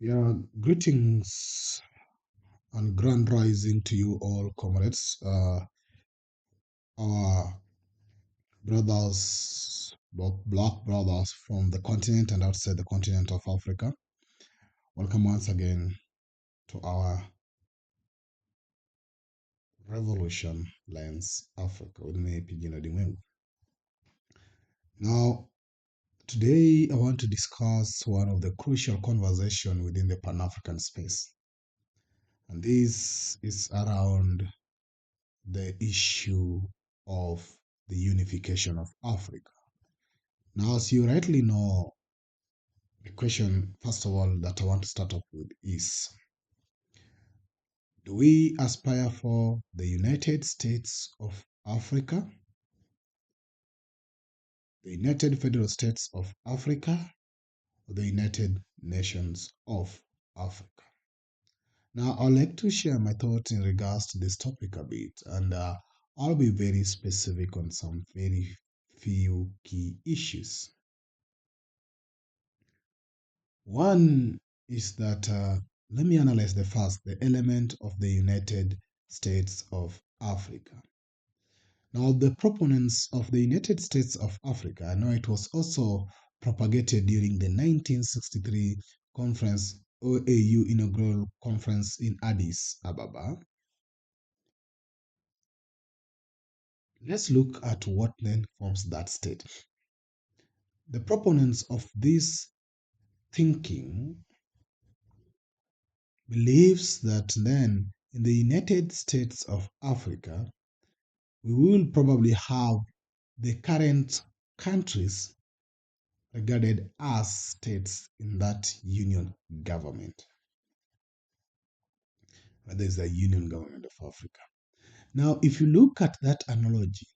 Yeah, greetings and grand rising to you all, comrades. Our brothers, both black brothers from the continent and outside the continent of Africa. Welcome once again to our Revolution Lens Africa with me, Pidgin Odimwengu. Now, today I want to discuss one of the crucial conversation within the Pan-African space. And this is around the issue of the unification of Africa. Now, as you rightly know, the question, first of all, that I want to start off with is, do we aspire for the United States of Africa, the United Federal States of Africa, or the United Nations of Africa? Now, I'd like to share my thoughts in regards to this topic a bit, and I'll be very specific on some very few key issues. One is that let me analyze the element of the United States of Africa. Now, the proponents of the United States of Africa, I know it was also propagated during the 1963 conference, OAU inaugural conference in Addis Ababa. Let's look at what then forms that state. The proponents of this thinking believes that then in the United States of Africa, we will probably have the current countries regarded as states in that union government. There is a union government of Africa. Now, if you look at that analogy,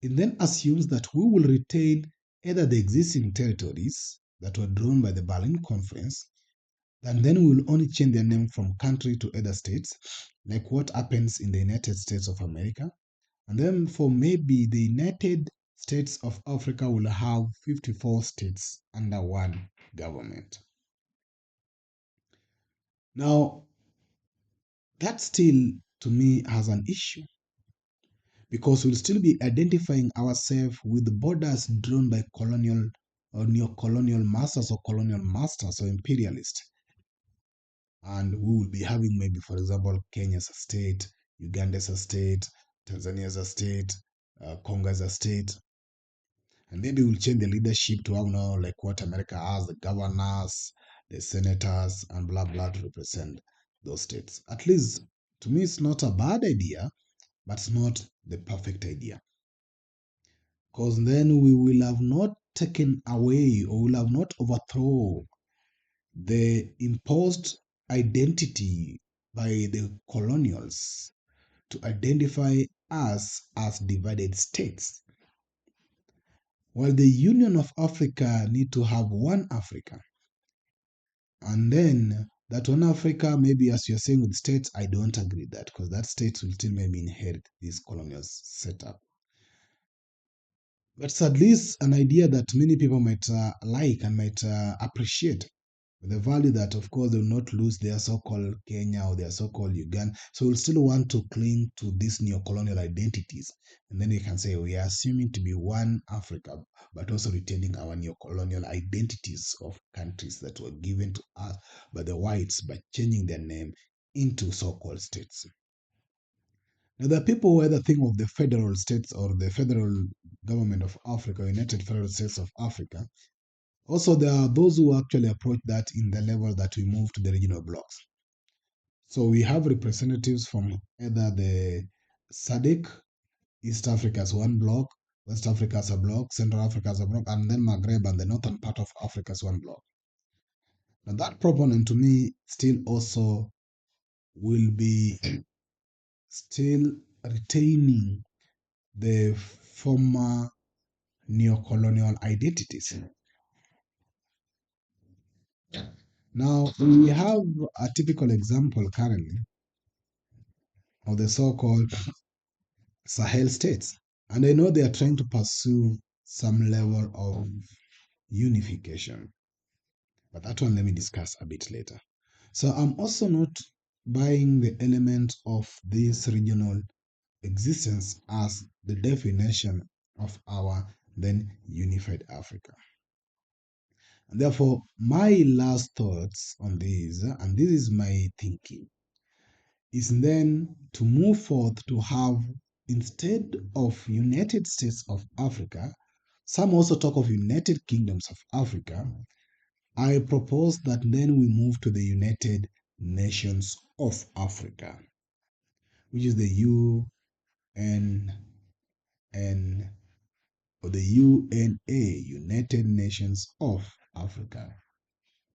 it then assumes that we will retain either the existing territories that were drawn by the Berlin Conference, and then we will only change their name from country to other states, like what happens in the United States of America. And then for maybe the United States of Africa will have 54 states under one government. Now, that still, to me, has an issue because we'll still be identifying ourselves with the borders drawn by colonial or neo-colonial masters or colonial masters or imperialists. And we will be having maybe, for example, Kenya as a state, Uganda as a state, Tanzania as a state, Congo as a state. And maybe we'll change the leadership to have now like what America has, the governors, the senators, and blah blah to represent those states. At least to me, it's not a bad idea, but it's not the perfect idea. Because then we will have not taken away or will have not overthrown the imposed identity by the colonials to identify us as divided states. While the Union of Africa need to have one Africa. And then that one Africa, maybe as you're saying with states, I don't agree with that because that states will still maybe inherit this colonial setup. But it's at least an idea that many people might like and might appreciate. The value that, of course, they will not lose their so-called Kenya or their so-called Uganda. So we'll still want to cling to these neo-colonial identities. And then you can say we are assuming to be one Africa, but also retaining our neo-colonial identities of countries that were given to us by the whites by changing their name into so-called states. Now, there are people who either think of the federal states or the federal government of Africa, United Federal States of Africa. Also, there are those who actually approach that in the level that we move to the regional blocks. So we have representatives from either the SADC, East Africa as one block, West Africa as a block, Central Africa as a block, and then Maghreb and the northern part of Africa as one block. Now that proponent to me still also will be still retaining the former neo-colonial identities. Now, we have a typical example currently of the so-called Sahel states. And I know they are trying to pursue some level of unification. But that one, let me discuss a bit later. So I'm also not buying the element of this regional existence as the definition of our then unified Africa. And therefore, my last thoughts on this, and this is my thinking, is then to move forth to have, instead of United States of Africa, some also talk of United Kingdoms of Africa. I propose that then we move to the United Nations of Africa, which is the UN or the UNA, United Nations of Africa,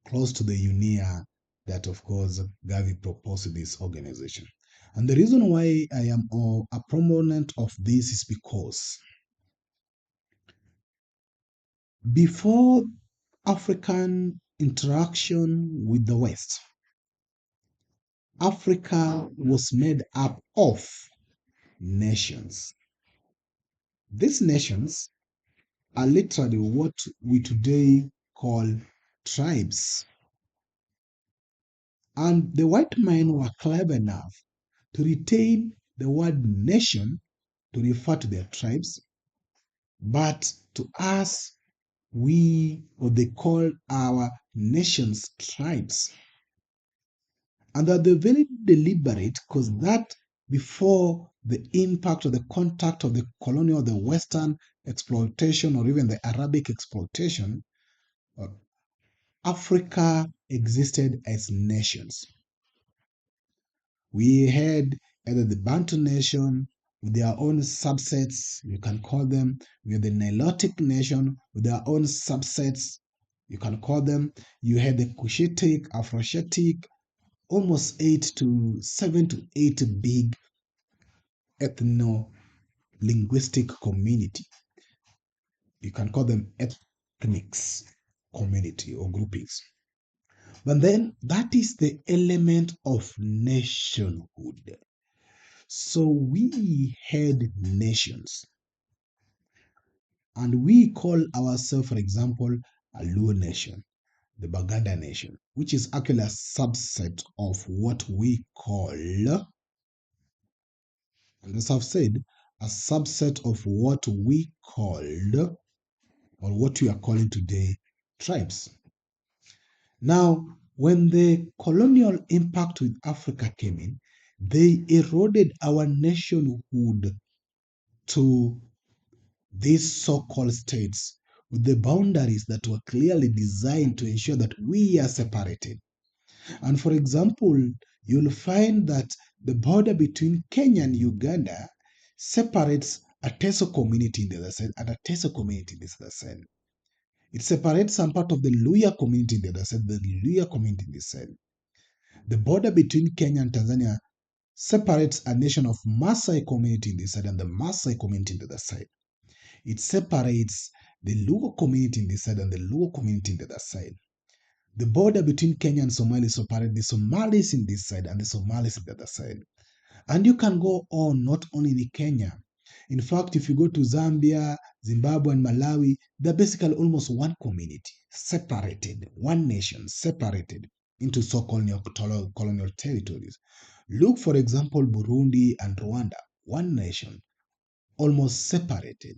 close to the UNIA that, of course, Gavi proposed to this organization. And the reason why I am a proponent of this is because before African interaction with the West, Africa was made up of nations. These nations are literally what we today call tribes. And the white men were clever enough to retain the word nation to refer to their tribes, but to us, they call our nations tribes. And that they're very deliberate, because that before the impact or the contact of the colonial, the Western exploitation, or even the Arabic exploitation, uh, Africa existed as nations. We had either the Bantu nation with their own subsets, you can call them. We had the Nilotic nation with their own subsets, you can call them. You had the Cushitic, Afroasiatic, almost 7 to 8 big ethno-linguistic community. You can call them ethnics community or groupings. But then that is the element of nationhood. So we had nations, and we call ourselves, for example, a Luo nation, the Baganda nation, which is actually a subset of what we call, and as I've said, a subset of what we called, or what we are calling today, tribes. Now, when the colonial impact with Africa came in, they eroded our nationhood to these so-called states with the boundaries that were clearly designed to ensure that we are separated. And for example, you'll find that the border between Kenya and Uganda separates a Teso community in the other side and a Teso community in the other side. It separates some part of the Luya community in the other side, the Luya community in this side. The border between Kenya and Tanzania separates a nation of Maasai community in this side and the Maasai community in the other side. It separates the Luo community in this side and the Luo community in the other side. The border between Kenya and Somalia separates the Somalis in this side and the Somalis in the other side. And you can go on, not only in Kenya. In fact, if you go to Zambia, Zimbabwe, and Malawi, they're basically almost one community, separated, one nation, separated into so-called colonial territories. Look, for example, Burundi and Rwanda, one nation, almost separated.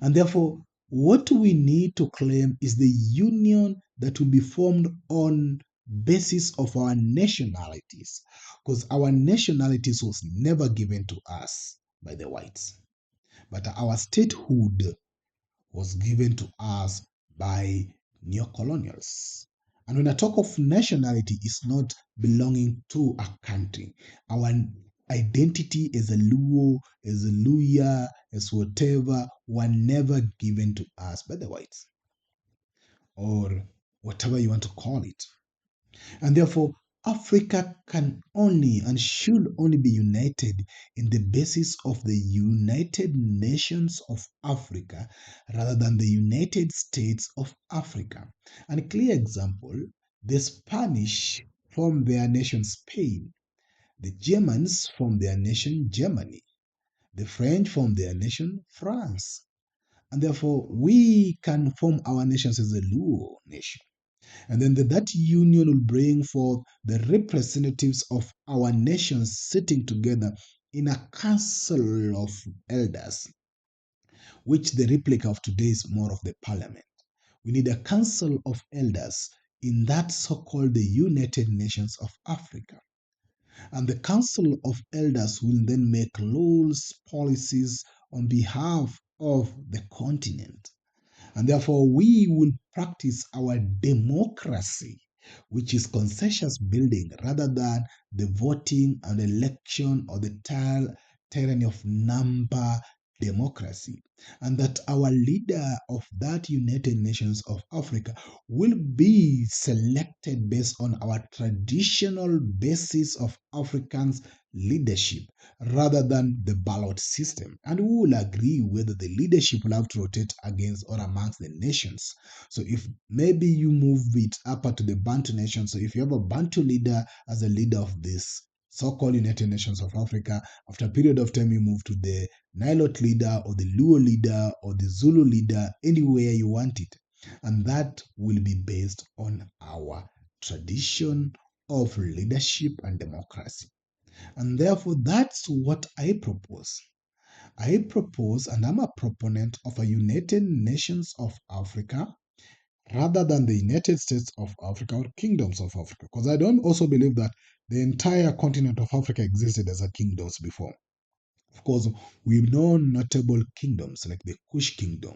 And therefore, what we need to claim is the union that will be formed on basis of our nationalities, because our nationalities was never given to us by the whites, but our statehood was given to us by neocolonials. And when I talk of nationality, it's not belonging to a country. Our identity as a Luo, as a Luya, as whatever, were never given to us by the whites, or whatever you want to call it. And therefore, Africa can only and should only be united in the basis of the United Nations of Africa rather than the United States of Africa. And a clear example, the Spanish formed their nation Spain, the Germans formed their nation Germany, the French formed their nation France. And therefore, we can form our nations as a Luo nation. And then that union will bring forth the representatives of our nations sitting together in a council of elders, which the replica of today is more of the parliament. We need a council of elders in that so called the United Nations of Africa. And the council of elders will then make laws, policies on behalf of the continent. And therefore, we will practice our democracy, which is consensus building rather than the voting and election or the tyranny of number democracy. And that our leader of that United Nations of Africa will be selected based on our traditional basis of Africans leadership rather than the ballot system. And we will agree whether the leadership will have to rotate against or amongst the nations. So if maybe you move it upper to the Bantu nation, so if you have a Bantu leader as a leader of this so-called United Nations of Africa, after a period of time you move to the Nilot leader or the Luo leader or the Zulu leader, anywhere you want it. And that will be based on our tradition of leadership and democracy. And therefore, that's what I propose. I propose, and I'm a proponent of a United Nations of Africa rather than the United States of Africa or kingdoms of Africa. Because I don't also believe that the entire continent of Africa existed as a kingdoms before. Of course, we know notable kingdoms like the Kush kingdom.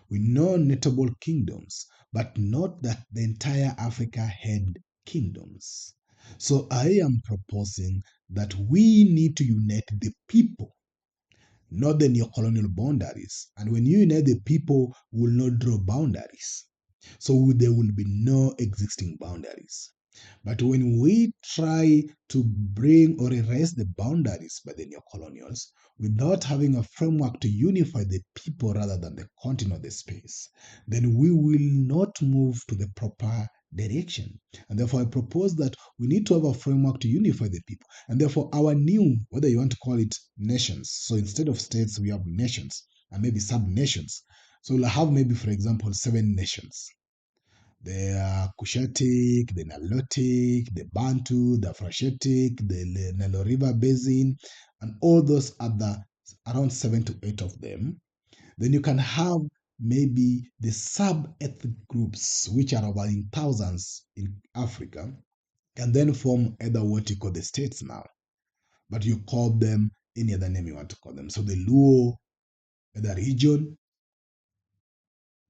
We know notable kingdoms, but not that the entire Africa had kingdoms. So I am proposing that we need to unite the people, not the neo-colonial boundaries. And when you unite the people, we will not draw boundaries. So there will be no existing boundaries. But when we try to bring or erase the boundaries by the neo-colonials without having a framework to unify the people rather than the content of the space, then we will not move to the proper direction. And therefore, I propose that we need to have a framework to unify the people. And therefore, our new, whether you want to call it nations, so instead of states, we have nations and maybe sub-nations. So we'll have maybe, for example, 7 nations: the Cushitic, the Nilotic, the Bantu, the Afroasiatic, the Nile River Basin, and all those other, around 7 to 8 of them. Then you can have maybe the sub-ethnic groups, which are about in thousands in Africa, and then form either what you call the states now, but you call them any other name you want to call them. So the Luo, the region,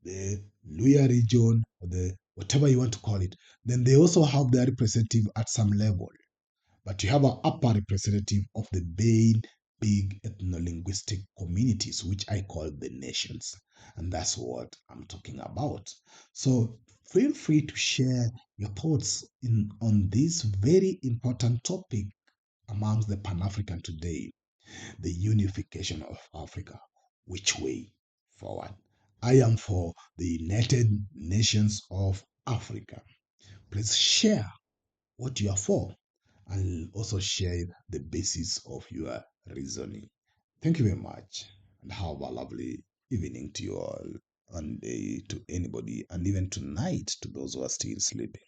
the Luya region, or the whatever you want to call it, then they also have their representative at some level. But you have an upper representative of the main big ethno-linguistic communities, which I call the nations. And that's what I'm talking about. So feel free to share your thoughts on this very important topic amongst the Pan-African today, the unification of Africa. Which way forward? I am for the United Nations of Africa. Please share what you are for and also share the basis of your reasoning. Thank you very much and have a lovely evening to you all, and day to anybody, and even tonight to those who are still sleeping.